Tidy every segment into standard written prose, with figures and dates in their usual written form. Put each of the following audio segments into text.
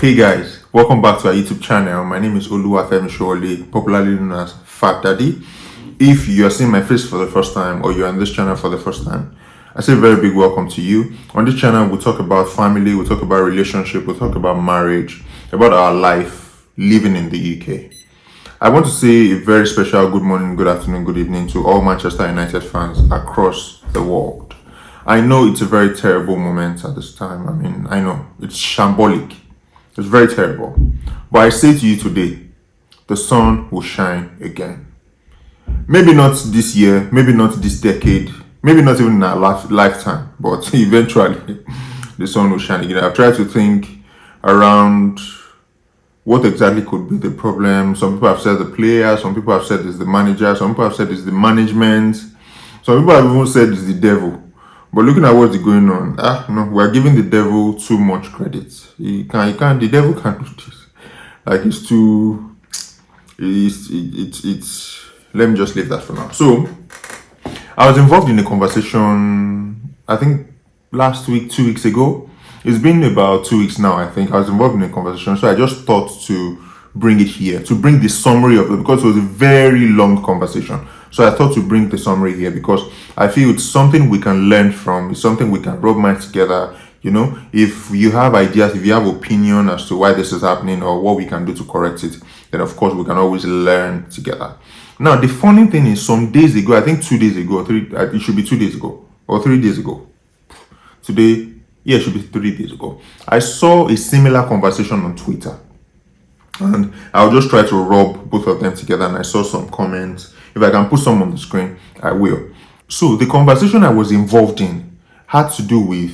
Hey guys, welcome back to our YouTube channel. My name is Dfabfamily, popularly known as Fab Daddy. If you are seeing my face for the first time or you're on this channel for the first time, I say a very big welcome to you. On this channel, we'll talk about family, we'll talk about relationship, we'll talk about marriage, about our life living in the UK. I want to say a very special good morning, good afternoon, good evening to all Manchester United fans across the world. I know it's a very terrible moment at this time. I know it's shambolic. It's very terrible. But I say to you today, the sun will shine again. Maybe not this year, maybe not this decade, maybe not even in our lifetime, but eventually the sun will shine again. I've tried to think around what exactly could be the problem. Some people have said the player, some people have said it's the manager, some people have said it's the management, some people have even said it's the devil. But looking at what's going on, no, we're giving the devil too much credit. The devil can't do this. Like it's let me just leave that for now. So I was involved in a conversation, I think last week, 2 weeks ago. It's been about 2 weeks now, I think. I was involved in a conversation, so I just thought to bring it here, to bring the summary of it, because it was a very long conversation. So I thought to bring the summary here because I feel it's something we can learn from. It's something we can rub minds together. You know, if you have ideas, if you have opinion as to why this is happening or what we can do to correct it, then of course we can always learn together. Now, the funny thing is, some days ago, I think 2 days ago, it should be 2 days ago or 3 days ago. Today, it should be 3 days ago. I saw a similar conversation on Twitter. And I'll just try to rub both of them together, and I saw some comments. If I can put some on the screen, I will. So the conversation I was involved in had to do with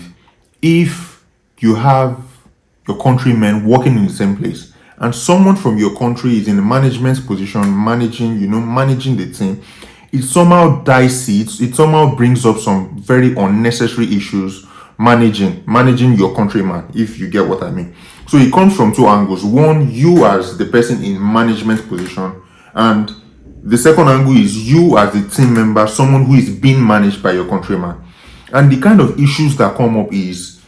if you have your countrymen working in the same place and someone from your country is in a management position, managing the team, it somehow dicey, it somehow brings up some very unnecessary issues managing your countryman, if you get what I mean. So it comes from two angles. One, you as the person in management position, and the second angle is you as the team member, someone who is being managed by your countryman. And the kind of issues that come up is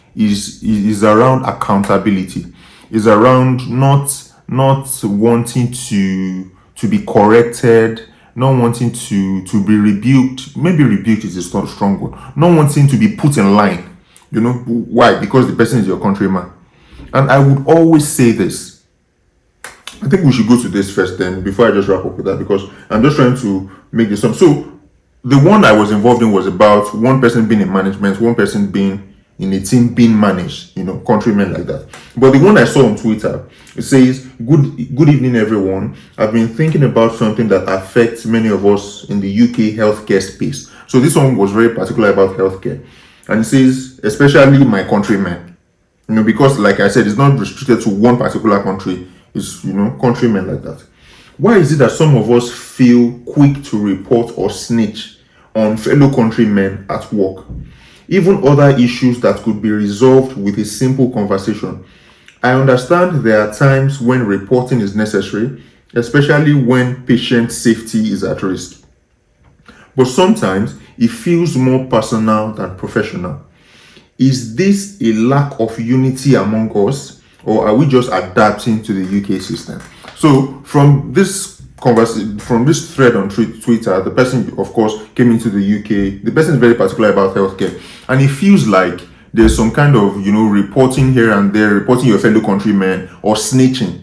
around accountability, is around not wanting to be corrected, not wanting to be rebuked. Maybe rebuked is a strong word. Not wanting to be put in line. You know why? Because the person is your countryman. And I would always say this. I think we should go to this first, then, before I just wrap up with that, because I'm just trying to make this up. So the one I was involved in was about one person being in management, one person being in a team being managed, countrymen like that. But the one I saw on Twitter, it says, good evening, everyone. I've been thinking about something that affects many of us in the UK healthcare space. So this one was very particular about healthcare. And it says, especially my countrymen. Because like I said, it's not restricted to one particular country. It's, countrymen like that. Why is it that some of us feel quick to report or snitch on fellow countrymen at work? Even other issues that could be resolved with a simple conversation. I understand there are times when reporting is necessary, especially when patient safety is at risk. But sometimes it feels more personal than professional. Is this a lack of unity among us, or are we just adapting to the UK system? So from this thread on Twitter, the person, of course, came into the UK. The person is very particular about healthcare, and it feels like there's some kind of reporting here and there, reporting your fellow countrymen, or snitching.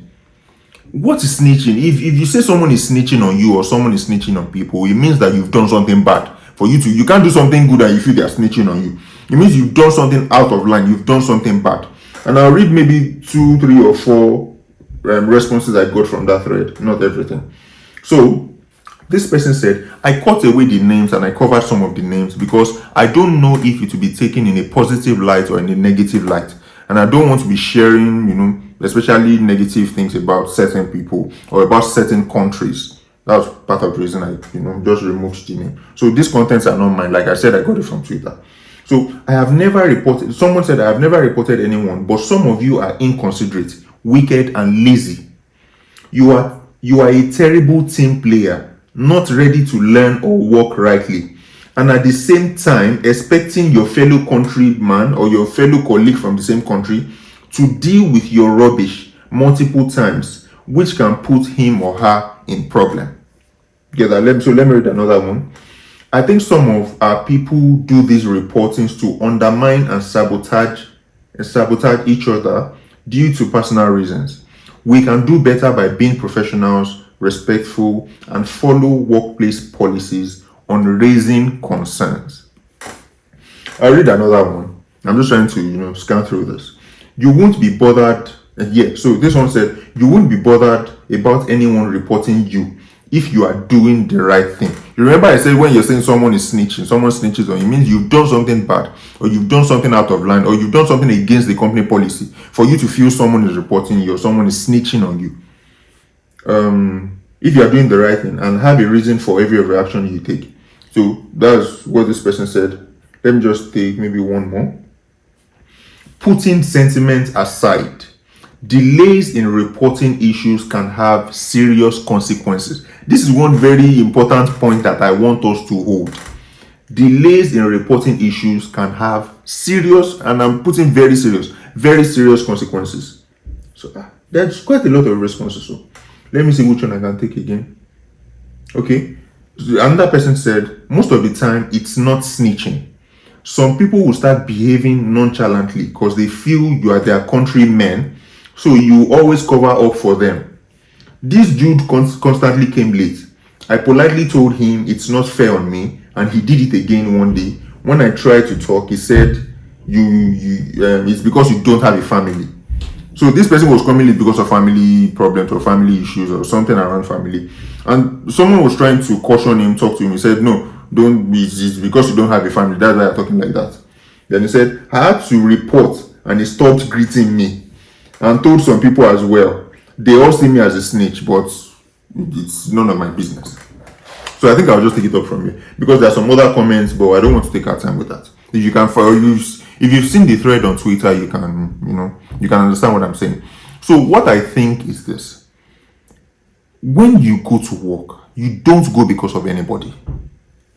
What is snitching? If you say someone is snitching on you or someone is snitching on people, it means that you've done something bad. You can't do something good and you feel they're snitching on you. It means you've done something out of line, you've done something bad. And I'll read maybe 2, 3, or 4 responses I got from that thread, not everything. So this person said, I cut away the names and I covered some of the names because I don't know if it will be taken in a positive light or in a negative light. And I don't want to be sharing, especially negative things about certain people or about certain countries. That was part of the reason I, just removed the name. So these contents are not mine. Like I said, I got it from Twitter. So I have never reported, someone said I have never reported anyone, but some of you are inconsiderate, wicked, and lazy. You are a terrible team player, not ready to learn or work rightly. and at the same time expecting your fellow countryman or your fellow colleague from the same country to deal with your rubbish multiple times, which can put him or her in problem. Get that? Let me read another one. I think some of our people do these reportings to undermine and sabotage each other due to personal reasons. We can do better by being professionals, respectful, and follow workplace policies on raising concerns. I'll read another one. I'm just trying to, scan through this. You won't be bothered. Yeah, so this one said, you won't be bothered about anyone reporting you if you are doing the right thing. You remember I said when you're saying someone is snitching, someone snitches on you, it means you've done something bad, or you've done something out of line, or you've done something against the company policy for you to feel someone is reporting you or someone is snitching on you. If you are doing the right thing and have a reason for every reaction you take. So that's what this person said. Let me just take maybe one more. Putting sentiment aside, delays in reporting issues can have serious consequences. This is one very important point that I want us to hold. Delays in reporting issues can have serious, and I'm putting very serious consequences. So there's quite a lot of responses. So let me see which one I can take again. Okay. So another person said, most of the time it's not snitching. Some people will start behaving nonchalantly because they feel you are their countrymen, so you always cover up for them. This dude constantly came late. I politely told him it's not fair on me, and he did it again one day. When I tried to talk, he said, it's because you don't have a family. So this person was coming late because of family problems or family issues or something around family. And someone was trying to caution him, talk to him. He said, no, don't be, it's because you don't have a family. That's why you're talking like that. Then he said, I had to report, and he stopped greeting me and told some people as well. They all see me as a snitch, but it's none of my business. So I think I'll just take it up from here because there are some other comments, but I don't want to take our time with that. If you can follow, if you've seen the thread on Twitter, you can, you can understand what I'm saying. So what I think is this: when you go to work, you don't go because of anybody.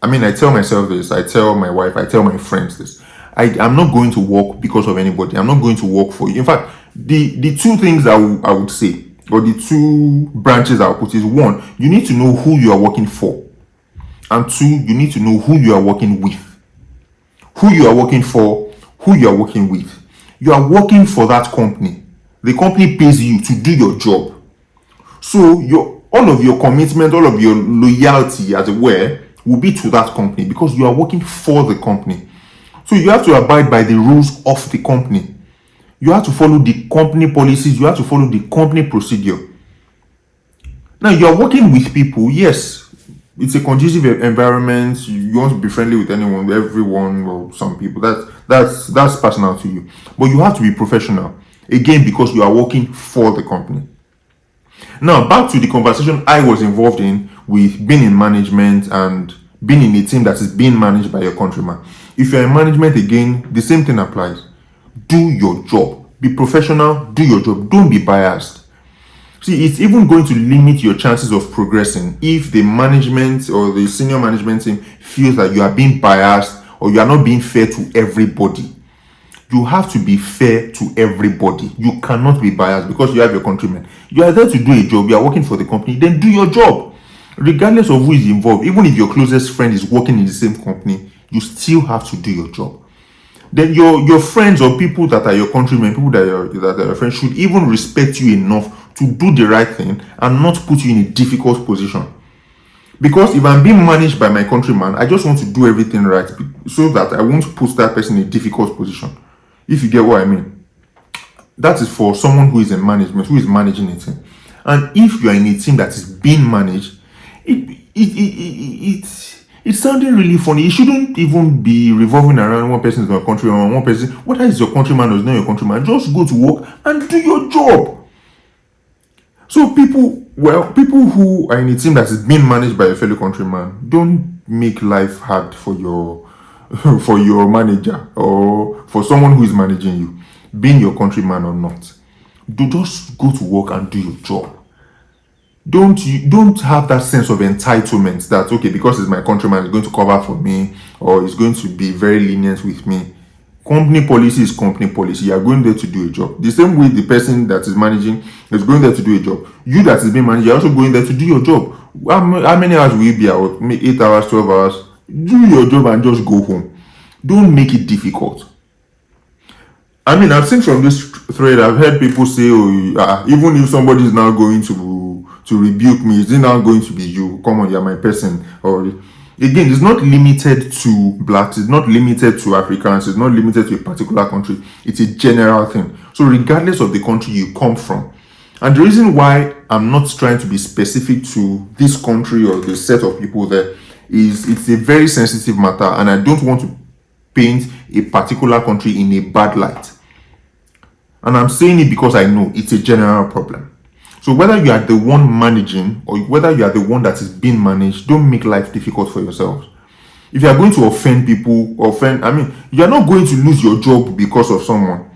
I mean, I tell myself this, I tell my wife, I tell my friends this. I'm not going to work because of anybody. I'm not going to work for you. In fact, the two things I would say, or the two branches I'll put is, one, you need to know who you are working for. And two, you need to know who you are working with. Who you are working for, who you are working with. You are working for that company. The company pays you to do your job. So all of your commitment, all of your loyalty, as it were, will be to that company because you are working for the company. So you have to abide by the rules of the company. You have to follow the company policies. You have to follow the company procedure. Now, you are working with people. Yes, it's a conducive environment. You want to be friendly with anyone, everyone, or some people. That's personal to you. But you have to be professional. Again, because you are working for the company. Now, back to the conversation I was involved in with being in management and being in a team that is being managed by your countryman. If you're in management, again, the same thing applies. Do your job. Be professional. Do your job. Don't be biased. See, it's even going to limit your chances of progressing if the management or the senior management team feels that you are being biased or you are not being fair to everybody. You have to be fair to everybody. You cannot be biased because you have your countrymen. You are there to do a job. You are working for the company. Then do your job. Regardless of who is involved, even if your closest friend is working in the same company, you still have to do your job. Then your friends or people that are your countrymen, people that are your friends, should even respect you enough to do the right thing and not put you in a difficult position. Because if I'm being managed by my countryman, I just want to do everything right so that I won't put that person in a difficult position. If you get what I mean. That is for someone who is in management, who is managing a team. And if you are in a team that is being managed, it's sounding really funny. It shouldn't even be revolving around one person is your countryman, one person, whether it's your countryman or it's not your countryman, just go to work and do your job. So people who are in a team that is being managed by a fellow countryman, don't make life hard for your manager or for someone who is managing you, being your countryman or not. Do just go to work and do your job. Don't have that sense of entitlement that, okay, because it's my countryman, it's going to cover for me or it's going to be very lenient with me. Company policy is company policy. You are going there to do a job. The same way the person that is managing is going there to do a job. You that is being managed, you're also going there to do your job. How many hours will you be out? 8 hours, 12 hours? Do your job and just go home. Don't make it difficult. I mean, I've seen from this thread, I've heard people say, oh, even if somebody is now going to rebuke me, is it now going to be you? Come on, you're my person. Or again, it's not limited to blacks, it's not limited to Africans, it's not limited to a particular country. It's a general thing. So regardless of the country you come from, and the reason why I'm not trying to be specific to this country or the set of people there is it's a very sensitive matter, and I don't want to paint a particular country in a bad light. And I'm saying it because I know it's a general problem. So whether you are the one managing or whether you are the one that is being managed, don't make life difficult for yourselves. If you are going to offend people, you are not going to lose your job because of someone.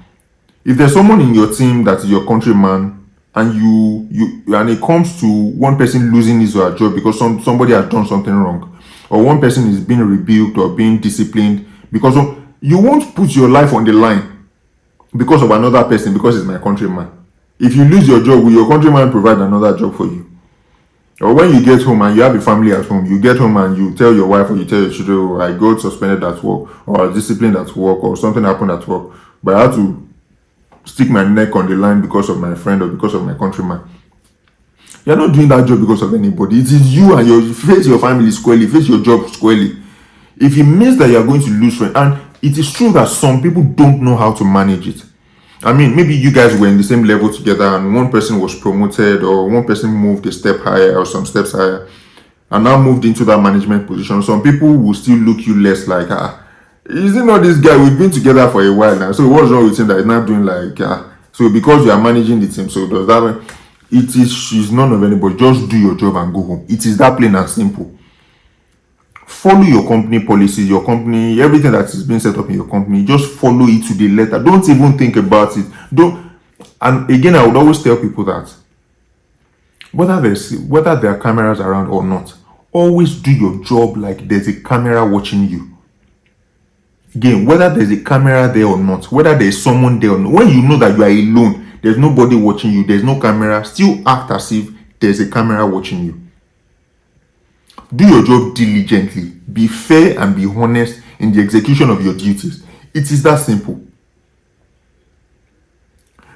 If there's someone in your team that is your countryman, and and it comes to one person losing his or her job because somebody has done something wrong, or one person is being rebuked or being disciplined because you won't put your life on the line because of another person because it's my countryman. If you lose your job, will your countryman provide another job for you? Or when you get home and you have a family at home, you get home and you tell your wife or you tell your children, oh, I got suspended at work, or I was disciplined at work, or something happened at work, but I had to stick my neck on the line because of my friend or because of my countryman. You're not doing that job because of anybody. It is you and you face your family squarely, face your job squarely. If it means that you're going to lose friends, and it is true that some people don't know how to manage it. I mean, maybe you guys were in the same level together and one person was promoted or one person moved a step higher or some steps higher and now moved into that management position. Some people will still look you less like, is it not this guy? We've been together for a while now. So what's wrong with him that he's not doing like, so because you are managing the team, so does that mean she's none of anybody. Just do your job and go home. It is that plain and simple. Follow your company policies, your company, everything that is being set up in your company. Just follow it to the letter. Don't even think about it. And again, I would always tell people that whether there are cameras around or not, always do your job like there's a camera watching you. Again, whether there's a camera there or not, whether there's someone there or not, when you know that you are alone, there's nobody watching you, there's no camera, still act as if there's a camera watching you. Do your job diligently. Be fair and be honest in the execution of your duties. It is that simple.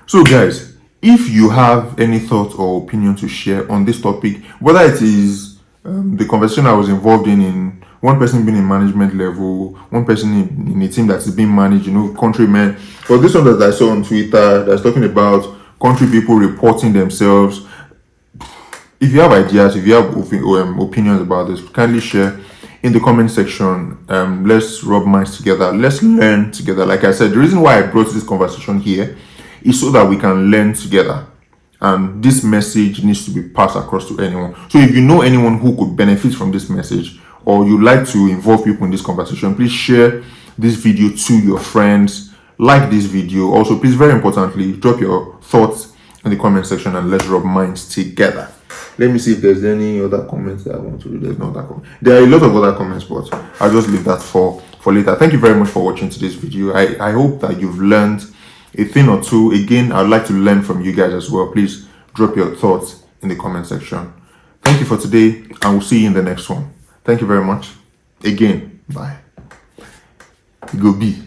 So guys, if you have any thoughts or opinion to share on this topic, whether it is the conversation I was involved in one person being in management level, one person in a team that is being managed, countrymen, or this one that I saw on Twitter that's talking about country people reporting themselves. If you have ideas, if you have opinions about this, kindly share in the comment section. Let's rub minds together. Let's learn together. Like I said, the reason why I brought this conversation here is so that we can learn together. And this message needs to be passed across to anyone. So if you know anyone who could benefit from this message, or you'd like to involve people in this conversation, please share this video to your friends. Like this video. Also, please, very importantly, drop your thoughts in the comment section and let's rub minds together. Let me see if there's any other comments that I want to do. There's no other comments. There are a lot of other comments, but I'll just leave that for later. Thank you very much for watching today's video. I hope that you've learned a thing or two. Again, I'd like to learn from you guys as well. Please drop your thoughts in the comment section. Thank you for today, and we'll see you in the next one. Thank you very much. Again, bye. Go be.